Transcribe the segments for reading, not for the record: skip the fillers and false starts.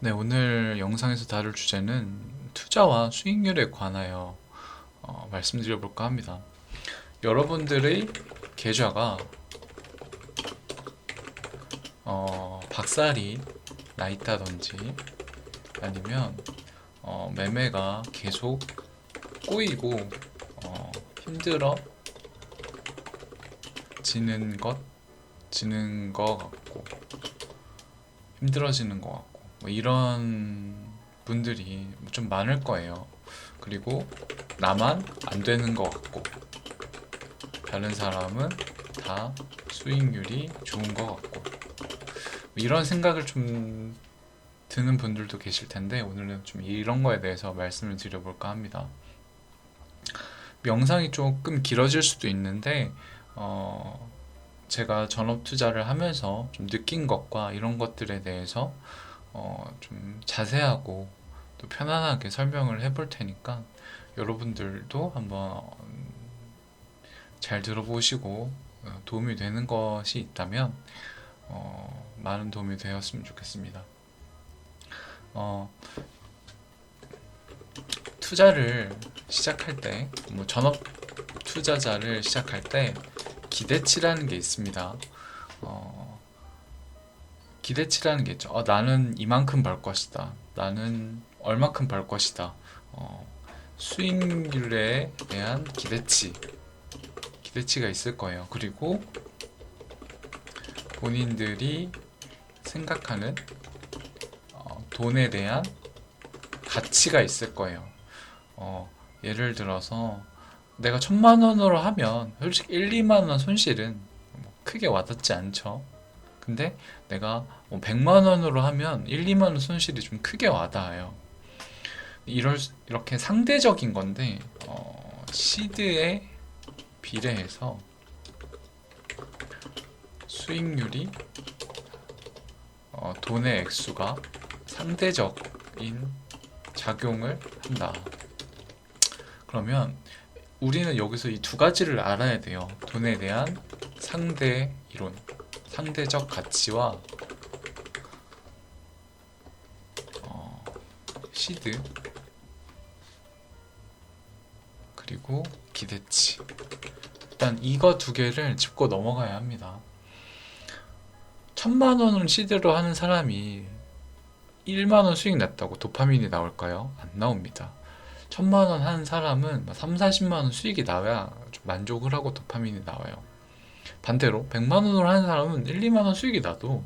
네, 오늘 영상에서 다룰 주제는 투자와 수익률에 관하여 말씀드려 볼까 합니다. 여러분들의 계좌가 박살이 나 있다든지 아니면 매매가 계속 꼬이고 힘들어지는 지는 것 같고 힘들어지는 것 같고 뭐 이런 분들이 좀 많을 거예요. 그리고 나만 안 되는 것 같고 다른 사람은 다 수익률이 좋은 것 같고 이런 생각을 좀 드는 분들도 계실 텐데 오늘은 좀 이런 거에 대해서 말씀을 드려볼까 합니다. 영상이 조금 길어질 수도 있는데 제가 전업 투자를 하면서 좀 느낀 것과 이런 것들에 대해서 좀 자세하고 또 편안하게 설명을 해볼 테니까 여러분들도 한번 잘 들어보시고 도움이 되는 것이 있다면 많은 도움이 되었으면 좋겠습니다. 어, 투자를 시작할 때, 뭐 전업 투자자를 시작할 때 기대치라는 게 있습니다. 어, 기대치라는 게 있죠. 나는 이만큼 벌 것이다. 나는 얼마큼 벌 것이다. 어, 수익률에 대한 기대치가 있을 거예요. 그리고 본인들이 생각하는 돈에 대한 가치가 있을 거예요. 예를 들어서 내가 1,000만 원으로 하면 솔직히 1, 2만 원 손실은 뭐 크게 와닿지 않죠. 근데 내가 100만 원으로 하면 1, 2만 원 손실이 좀 크게 와닿아요. 이렇게 상대적인 건데 시드에 비례해서 수익률이 돈의 액수가 상대적인 작용을 한다. 그러면 우리는 여기서 이 두 가지를 알아야 돼요. 돈에 대한 상대 이론, 상대적 가치와 어, 시드, 그리고 기대치. 일단 이거 두 개를 짚고 넘어가야 합니다. 1,000만 원을 시드로 하는 사람이 1만 원 수익 났다고 도파민이 나올까요? 안 나옵니다. 1,000만 원 하는 사람은 3, 40만 원 수익이 나야 좀 만족을 하고 도파민이 나와요. 반대로 100만 원으로 하는 사람은 1, 2만 원 수익이 나도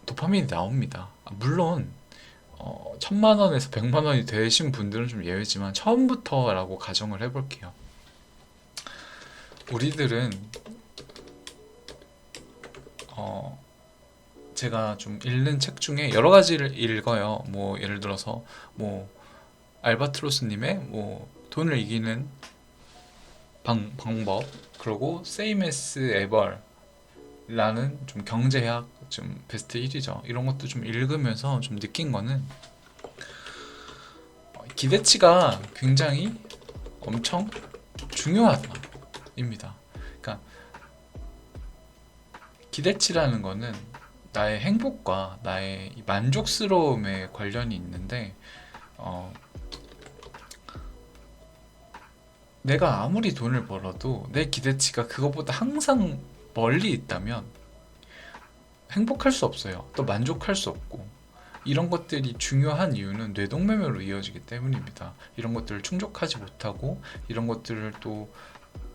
도파민이 나옵니다. 물론 1,000만 원에서 100만 원이 되신 분들은 좀 예외지만 처음부터라고 가정을 해볼게요. 우리들은 어, 제가 좀 읽는 책 중에 여러 가지를 읽어요. 뭐 예를 들어서 뭐 알바트로스님의 뭐 돈을 이기는 방법, 그리고 Same as Ever라는 좀 경제학 좀 베스트 1위죠. 이런 것도 좀 읽으면서 좀 느낀 거는 기대치가 굉장히 엄청 중요하다입니다. 그러니까 기대치라는 거는 나의 행복과 나의 만족스러움에 관련이 있는데 어, 내가 아무리 돈을 벌어도 내 기대치가 그것보다 항상 멀리 있다면 행복할 수 없어요. 또 만족할 수 없고 이런 것들이 중요한 이유는 뇌동매매로 이어지기 때문입니다. 이런 것들을 충족하지 못하고 이런 것들을 또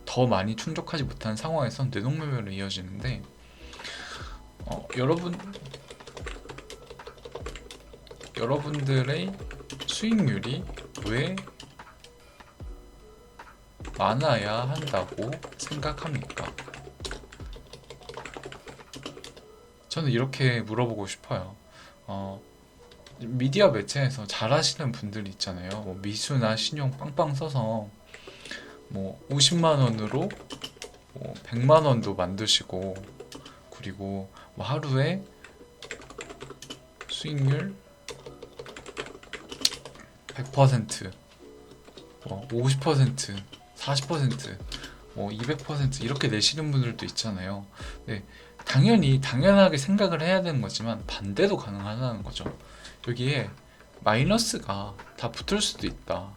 더 많이 충족하지 못한 상황에선 뇌동매매로 이어지는데 여러분들의 수익률이 왜 많아야 한다고 생각합니까? 저는 이렇게 물어보고 싶어요. 어, 미디어 매체에서 잘하시는 분들이 있잖아요. 뭐 미수나 신용 빵빵 써서 뭐 50만 원으로 뭐 100만 원도 만드시고 그리고 뭐 하루에 수익률 100%, 뭐 50%, 40%, 뭐 200% 이렇게 내시는 분들도 있잖아요. 네, 당연히 당연하게 생각을 해야 되는 거지만 반대도 가능하다는 거죠. 여기에 마이너스가 다 붙을 수도 있다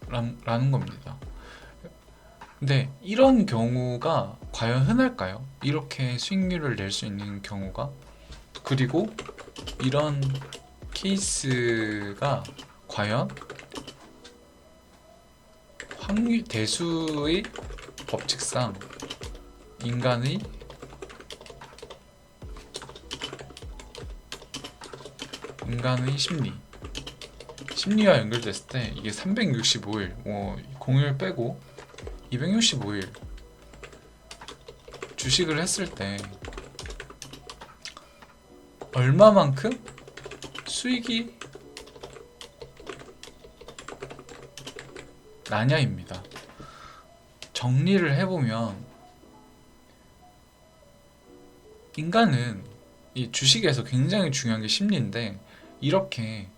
라는 겁니다. 근데 이런 경우가 과연 흔할까요? 이렇게 수익률을 낼 수 있는 경우가? 그리고 이런 케이스가 과연 대수의 법칙상 인간의 심리와 연결됐을 때 이게 365일, 공휴일 빼고 265일 주식을 했을 때 얼마만큼 수익이 나냐입니다. 정리를 해보면 인간은 이 주식에서 굉장히 중요한 게 심리인데 이렇게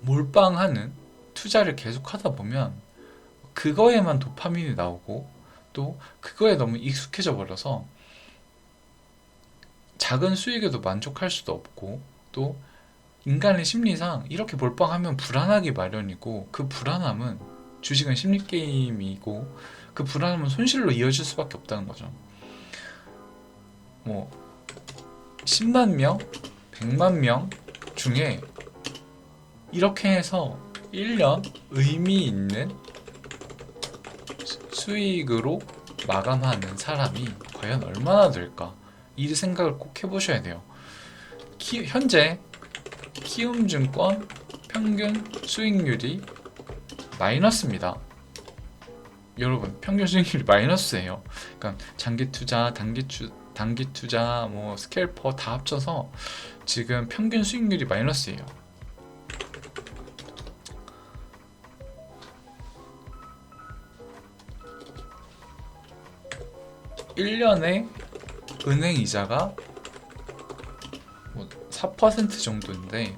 몰빵하는 투자를 계속 하다 보면 그거에만 도파민이 나오고 또 그거에 너무 익숙해져 버려서 작은 수익에도 만족할 수도 없고 또 인간의 심리상 이렇게 몰빵하면 불안하기 마련이고 그 불안함은 주식은 심리 게임이고 그 불안함은 손실로 이어질 수밖에 없다는 거죠. 뭐 10만 명, 100만 명 중에 이렇게 해서 1년 의미 있는 수익으로 마감하는 사람이 과연 얼마나 될까? 이 생각을 꼭 해보셔야 돼요. 현재 키움증권 평균 수익률이 마이너스입니다. 여러분, 평균 수익률이 마이너스예요. 그러니까 장기 투자, 단기 투자, 뭐 스캘퍼 다 합쳐서 지금 평균 수익률이 마이너스예요. (1년에) 은행 이자가 뭐 4% 정도인데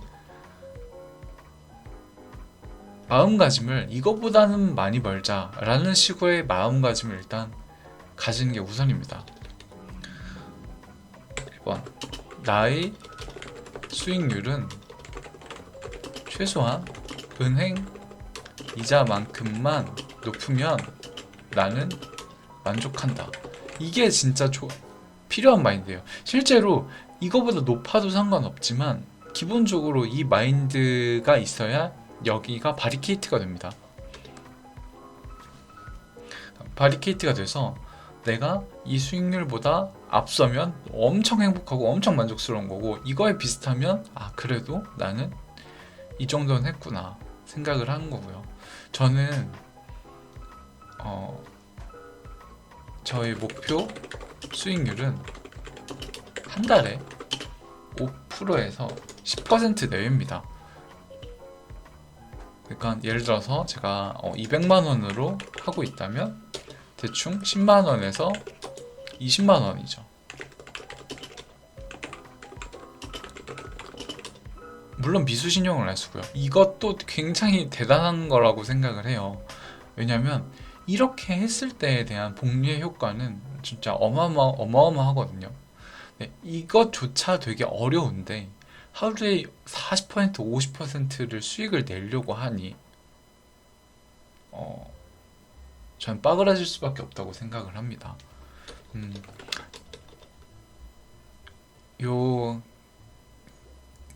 마음가짐을 이거보다는 많이 벌자 라는 식의 마음가짐을 일단 가지는 게 우선입니다. 1번, 나의 수익률은 최소한 은행 이자만큼만 높으면 나는 만족한다. 이게 진짜 필요한 마인드예요. 실제로 이거보다 높아도 상관없지만 기본적으로 이 마인드가 있어야 여기가 바리케이트가 됩니다. 바리케이트가 돼서 내가 이 수익률보다 앞서면 엄청 행복하고 엄청 만족스러운 거고 이거에 비슷하면 그래도 나는 이 정도는 했구나 생각을 하는 거고요. 저는 저의 목표 수익률은 한 달에 5%에서 10% 내외입니다. 그러니까 예를 들어서 제가 200만 원으로 하고 있다면 대충 10만 원에서 20만 원이죠. 물론 미수신용을 안 쓰고요. 이것도 굉장히 대단한 거라고 생각을 해요. 왜냐면 이렇게 했을 때에 대한 복리의 효과는 진짜 어마어마하거든요. 네, 이것조차 되게 어려운데 하루에 40% 50%를 수익을 내려고 하니 전 빠그라질 수밖에 없다고 생각을 합니다. 요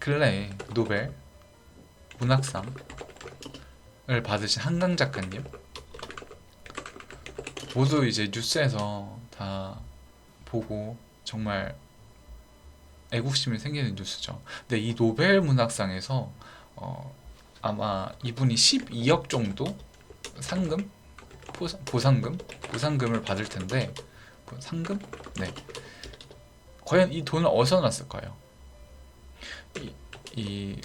근래에 노벨 문학상을 받으신 한강 작가님 모두 이제 뉴스에서 다 보고 정말 애국심이 생기는 뉴스죠. 근데 이 노벨 문학상에서 아마 이분이 12억 정도 상금? 보상금을 받을 텐데 상금? 네. 과연 이 돈을 어디서 났을까요? 이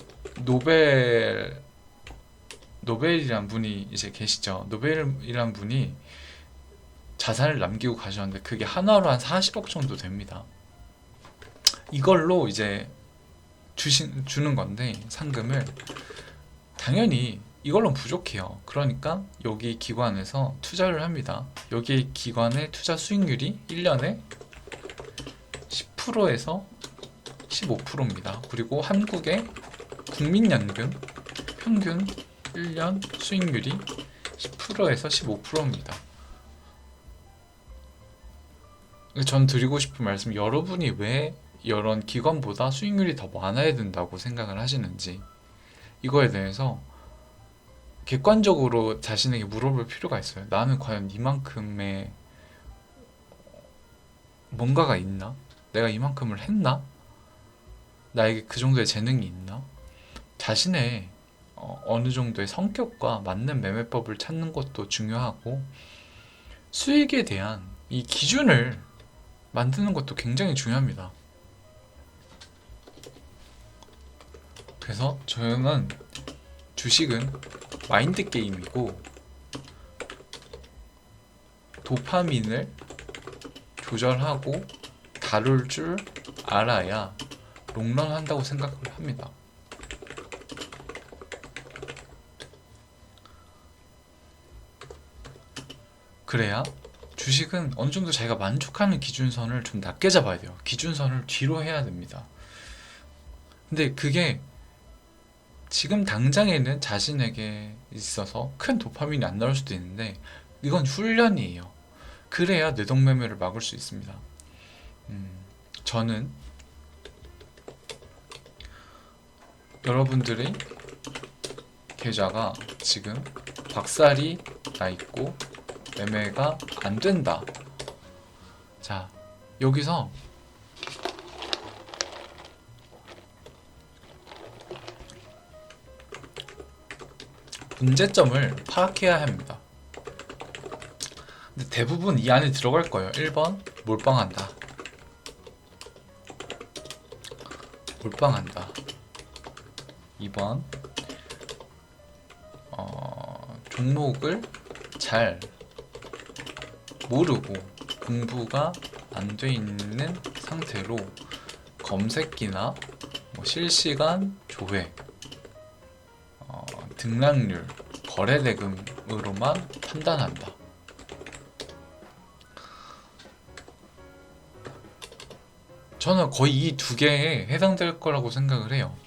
노벨이란 분이 이제 계시죠. 노벨이란 분이 자산을 남기고 가셨는데 그게 한화로 한 40억 정도 됩니다. 이걸로 이제 주는 건데 상금을 당연히 이걸로 부족해요. 그러니까 여기 기관에서 투자를 합니다. 여기 기관의 투자 수익률이 1년에 10%에서 15%입니다. 그리고 한국의 국민연금 평균 1년 수익률이 10%에서 15%입니다. 전 드리고 싶은 말씀, 여러분이 왜 이런 기관보다 수익률이 더 많아야 된다고 생각을 하시는지, 이거에 대해서 객관적으로 자신에게 물어볼 필요가 있어요. 나는 과연 이만큼의 뭔가가 있나? 내가 이만큼을 했나? 나에게 그 정도의 재능이 있나? 자신의 어느 정도의 성격과 맞는 매매법을 찾는 것도 중요하고, 수익에 대한 이 기준을 만드는 것도 굉장히 중요합니다. 그래서 저는 주식은 마인드 게임이고, 도파민을 조절하고 다룰 줄 알아야 롱런 한다고 생각을 합니다. 그래야 주식은 어느 정도 자기가 만족하는 기준선을 좀 낮게 잡아야 돼요. 기준선을 뒤로 해야 됩니다. 근데 그게 지금 당장에는 자신에게 있어서 큰 도파민이 안 나올 수도 있는데, 이건 훈련이에요. 그래야 뇌동매매를 막을 수 있습니다. 저는 여러분들의 계좌가 지금 박살이 나 있고 매매가 안 된다. 자, 여기서 문제점을 파악해야 합니다. 근데 대부분 이 안에 들어갈 거예요. 1번 몰빵한다. 몰빵한다. 2번 종목을 잘 모르고 공부가 안 돼 있는 상태로 검색기나 실시간 조회, 등락률, 거래대금으로만 판단한다. 저는 거의 이 두 개에 해당될 거라고 생각을 해요.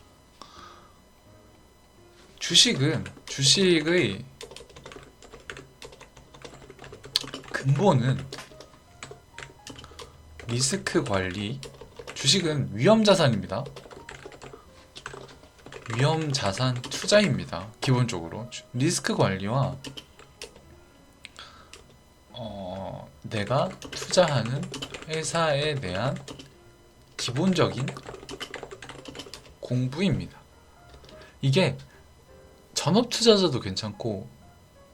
주식의 근본은 리스크 관리. 주식은 위험 자산입니다. 위험 자산 투자입니다. 기본적으로 리스크 관리와 내가 투자하는 회사에 대한 기본적인 공부입니다. 이게 전업 투자자도 괜찮고,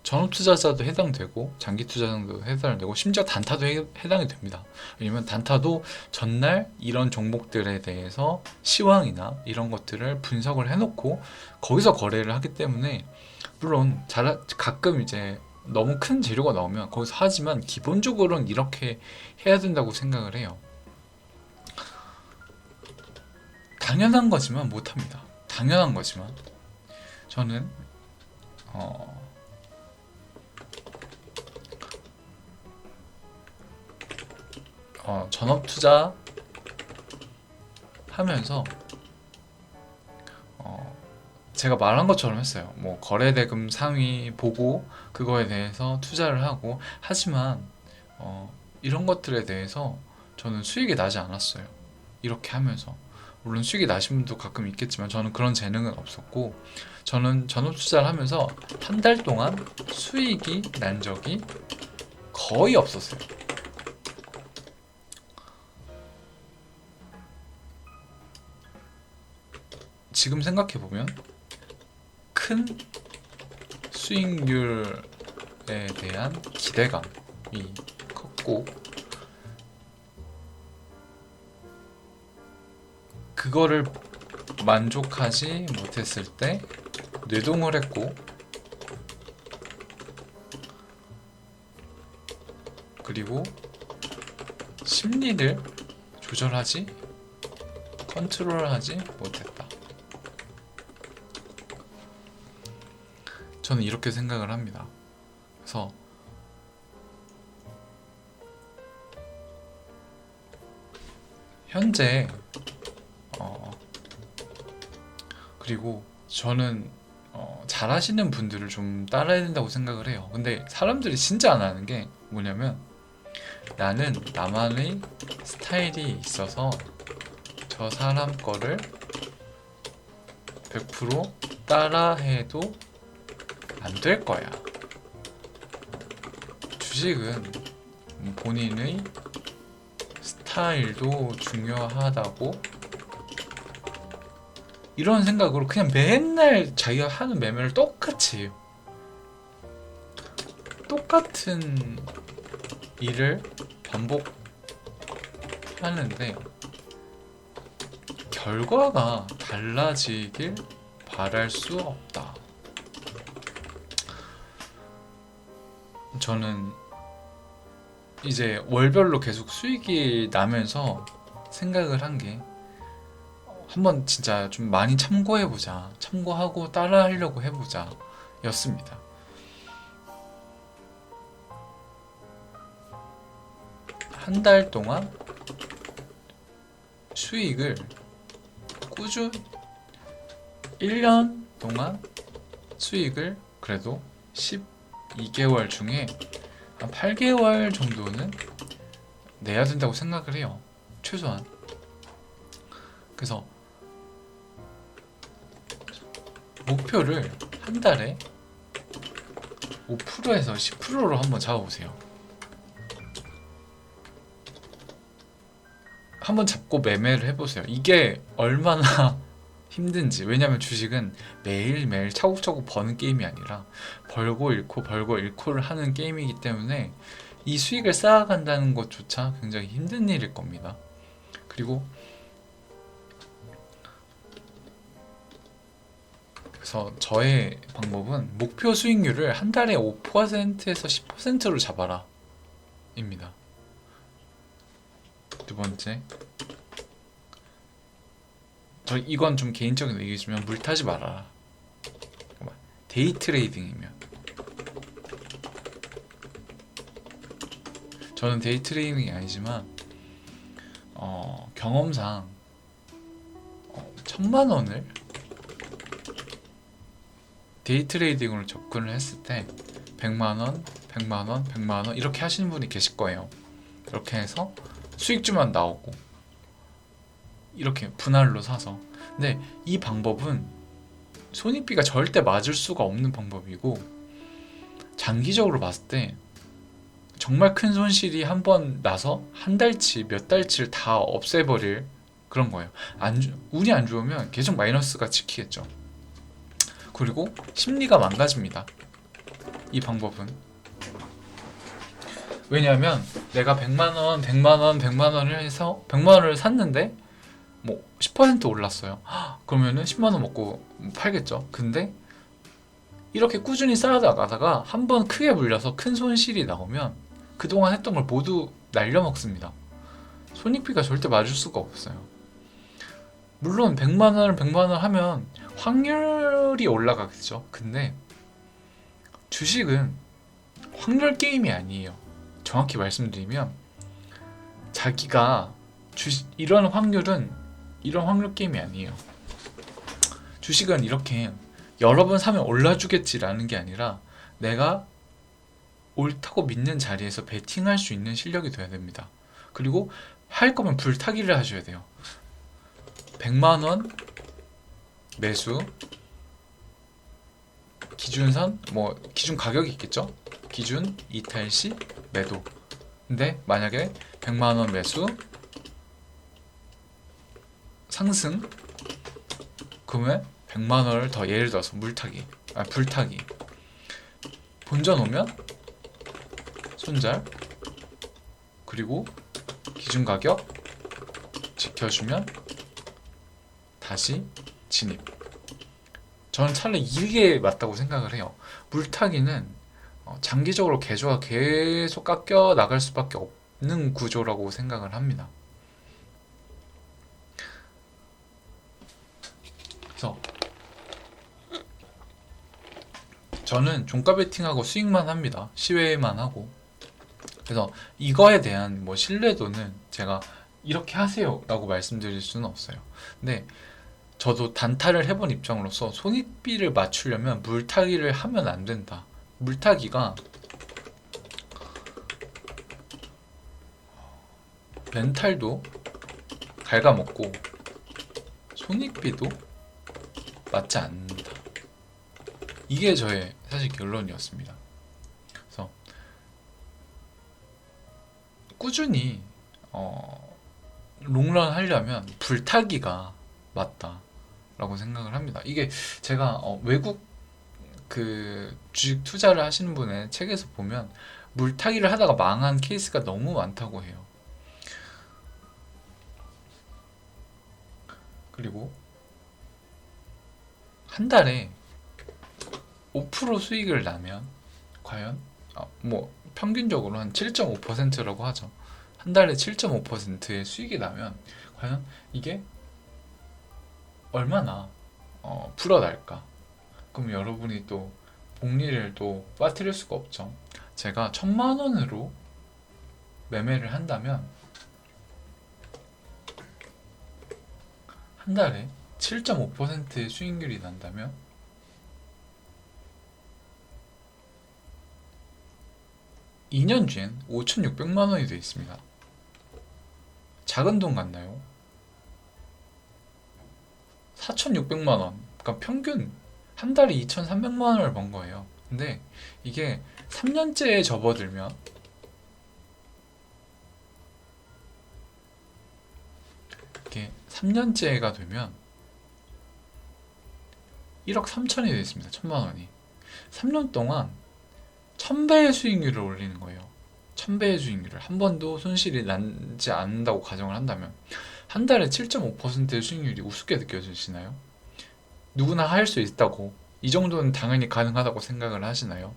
전업 투자자도 해당되고, 장기 투자자도 해당되고, 심지어 단타도 해당이 됩니다. 왜냐면 단타도 전날 이런 종목들에 대해서 시황이나 이런 것들을 분석을 해놓고 거기서 거래를 하기 때문에, 물론 가끔 이제 너무 큰 재료가 나오면 거기서 하지만 기본적으로는 이렇게 해야 된다고 생각을 해요. 당연한 거지만 못합니다. 당연한 거지만 저는 전업 투자 하면서 제가 말한 것처럼 했어요. 뭐 거래대금 상위 보고 그거에 대해서 투자를 하고, 하지만 이런 것들에 대해서 저는 수익이 나지 않았어요. 이렇게 하면서 물론 수익이 나신 분도 가끔 있겠지만 저는 그런 재능은 없었고, 저는 전업 투자를 하면서 한 달 동안 수익이 난 적이 거의 없었어요. 지금 생각해보면 큰 수익률에 대한 기대감이 컸고, 그거를 만족하지 못했을 때 뇌동을 했고, 그리고 심리를 컨트롤하지 못했다. 저는 이렇게 생각을 합니다. 그래서 현재 어, 그리고 저는 잘하시는 분들을 좀 따라야 된다고 생각을 해요. 근데 사람들이 진짜 안 하는 게 뭐냐면, 나는 나만의 스타일이 있어서 저 사람 거를 100% 따라해도 안 될 거야. 주식은 본인의 스타일도 중요하다고, 이런 생각으로 그냥 맨날 자기가 하는 매매를 똑같이 해요. 똑같은 일을 반복하는데 결과가 달라지길 바랄 수 없다. 저는 이제 월별로 계속 수익이 나면서 생각을 한 게, 한번 진짜 좀 많이 참고해보자, 참고하고 따라하려고 해보자 였습니다. 한 달 동안 수익을 꾸준 1년 동안 수익을 그래도 12개월 중에 한 8개월 정도는 내야 된다고 생각을 해요. 최소한. 그래서 목표를 한 달에 5%에서 10%로 한번 잡아보세요. 한번 잡고 매매를 해보세요. 이게 얼마나 힘든지. 왜냐면 주식은 매일매일 차곡차곡 버는 게임이 아니라 벌고 잃고 벌고 잃고를 하는 게임이기 때문에 이 수익을 쌓아간다는 것조차 굉장히 힘든 일일 겁니다. 그리고 그래서 저의 방법은 목표 수익률을 한 달에 5%에서 10%로 잡아라 입니다. 두 번째, 이건 좀 개인적인 의견이지만 물 타지 말아라. 데이 트레이딩이면, 저는 데이 트레이딩이 아니지만 경험상 1000만 원을 데이 트레이딩으로 접근을 했을 때 100만원, 100만원, 100만원 이렇게 하시는 분이 계실 거예요. 이렇게 해서 수익주만 나오고 이렇게 분할로 사서. 근데 이 방법은 손익비가 절대 맞을 수가 없는 방법이고, 장기적으로 봤을 때 정말 큰 손실이 한 번 나서 한 달치, 몇 달치를 다 없애버릴 그런 거예요. 운이 안 좋으면 계속 마이너스가 찍히겠죠. 그리고 심리가 망가집니다. 이 방법은. 왜냐하면 내가 100만원, 100만원, 100만원을 해서 100만원을 샀는데 뭐 10% 올랐어요. 그러면은 10만원 먹고 팔겠죠. 근데 이렇게 꾸준히 쌓아나가다가 한 번 크게 물려서 큰 손실이 나오면 그동안 했던 걸 모두 날려먹습니다. 손익비가 절대 맞을 수가 없어요. 물론 100만원을 100만원 하면 확률이 올라가겠죠. 근데 주식은 확률 게임이 아니에요. 정확히 말씀드리면 자기가 이런 확률 게임이 아니에요. 주식은 이렇게 여러 번 사면 올라주겠지라는 게 아니라 내가 옳다고 믿는 자리에서 베팅할 수 있는 실력이 돼야 됩니다. 그리고 할 거면 불타기를 하셔야 돼요. 100만원 매수, 기준선, 뭐 기준 가격이 있겠죠? 기준 이탈 시 매도. 근데 만약에 100만원 매수, 상승, 그러면 100만원을 더, 예를 들어서 불타기 본전 오면 손절, 그리고 기준 가격 지켜주면 다시 진입. 저는 차라리 이게 맞다고 생각을 해요. 물타기는 장기적으로 계좌가 계속 깎여 나갈 수밖에 없는 구조라고 생각을 합니다. 그래서 저는 종가 베팅하고 수익만 합니다. 시외만 하고. 그래서 이거에 대한 뭐 신뢰도는 제가 이렇게 하세요 라고 말씀드릴 수는 없어요. 근데 저도 단타를 해본 입장으로서 손익비를 맞추려면 물타기를 하면 안 된다. 물타기가 멘탈도 갉아먹고 손익비도 맞지 않는다. 이게 저의 사실 결론이었습니다. 그래서 꾸준히 롱런 하려면 불타기가 맞다라고 생각을 합니다. 이게 제가 외국 그 주식 투자를 하시는 분의 책에서 보면 물타기를 하다가 망한 케이스가 너무 많다고 해요. 그리고 한 달에 5% 수익을 나면 과연 뭐 평균적으로 한 7.5%라고 하죠. 한 달에 7.5%의 수익이 나면 과연 이게 얼마나 불어날까? 그럼 여러분이 또 복리를 또 빠뜨릴 수가 없죠. 제가 1,000만 원으로 매매를 한다면 한 달에 7.5%의 수익률이 난다면 2년 뒤엔 5,600만 원이 되어 있습니다. 작은 돈 같나요? 4,600만 원. 그러니까 평균 한 달에 2,300만 원을 번 거예요. 근데 이게 3년째에 접어들면 이게 3년째가 되면 1억 3천이 되어 있습니다. 1,000만 원이. 3년 동안 1,000배의 수익률을 올리는 거예요. 1,000배의 수익률을 한 번도 손실이 나지 않는다고 가정을 한다면 한 달에 7.5%의 수익률이 우습게 느껴지시나요? 누구나 할 수 있다고 이 정도는 당연히 가능하다고 생각을 하시나요?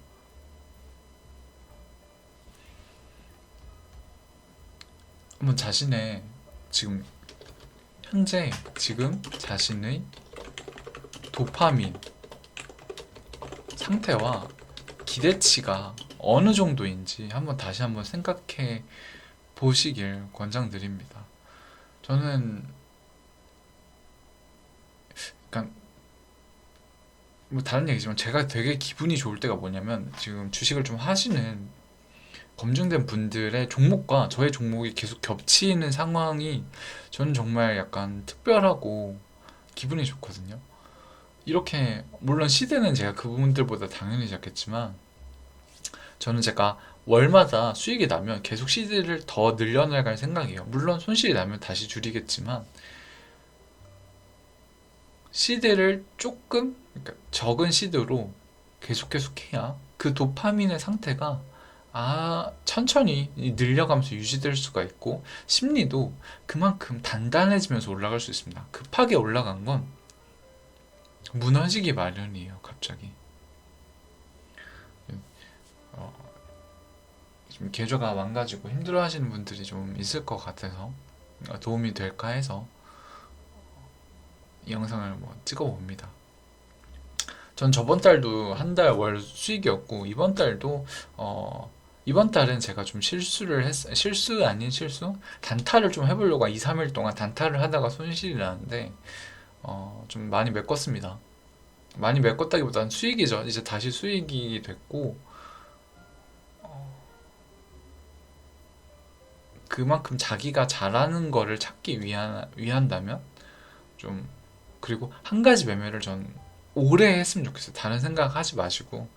한번 자신의 지금 현재 지금 자신의 도파민 상태와 기대치가 어느 정도인지 다시 한번 생각해 보시길 권장드립니다. 저는 약간 뭐 다른 얘기지만 제가 되게 기분이 좋을 때가 뭐냐면 지금 주식을 좀 하시는 검증된 분들의 종목과 저의 종목이 계속 겹치는 상황이 저는 정말 약간 특별하고 기분이 좋거든요. 이렇게 물론 시대는 제가 그분들보다 당연히 작겠지만 저는 제가 월마다 수익이 나면 계속 시드를 더 늘려나갈 생각이에요. 물론 손실이 나면 다시 줄이겠지만 시드를 조금 그러니까 적은 시드로 계속 해야 그 도파민의 상태가 천천히 늘려가면서 유지될 수가 있고 심리도 그만큼 단단해지면서 올라갈 수 있습니다. 급하게 올라간 건 무너지기 마련이에요. 갑자기 좀 계좌가 망가지고 힘들어하시는 분들이 좀 있을 것 같아서 도움이 될까 해서 이 영상을 뭐 찍어봅니다. 전 저번 달도 한 달 월 수익이었고 이번 달은 제가 좀 실수 아닌 실수? 단타를 좀 해보려고 2, 3일 동안 단타를 하다가 손실이 나는데 좀 많이 메꿨습니다. 많이 메꿨다기보다는 수익이죠. 이제 다시 수익이 됐고 그만큼 자기가 잘하는 거를 찾기 위한다면 좀 그리고 한 가지 매매를 전 오래 했으면 좋겠어요. 다른 생각 하지 마시고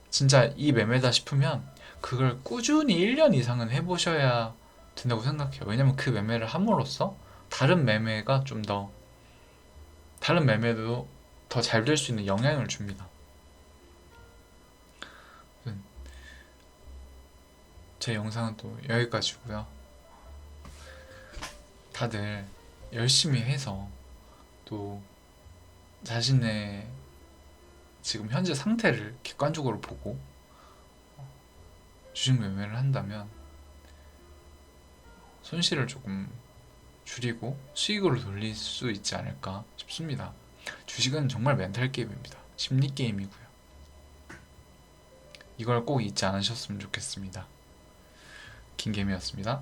진짜 이 매매다 싶으면 그걸 꾸준히 1년 이상은 해보셔야 된다고 생각해요. 왜냐면 그 매매를 함으로써 다른 매매가 좀 더 다른 매매도 더 잘 될 수 있는 영향을 줍니다. 제 영상은 또 여기까지고요. 다들 열심히 해서 또 자신의 지금 현재 상태를 객관적으로 보고 주식 매매를 한다면 손실을 조금 줄이고 수익으로 돌릴 수 있지 않을까 싶습니다. 주식은 정말 멘탈 게임입니다. 심리 게임이고요. 이걸 꼭 잊지 않으셨으면 좋겠습니다. 김개미였습니다.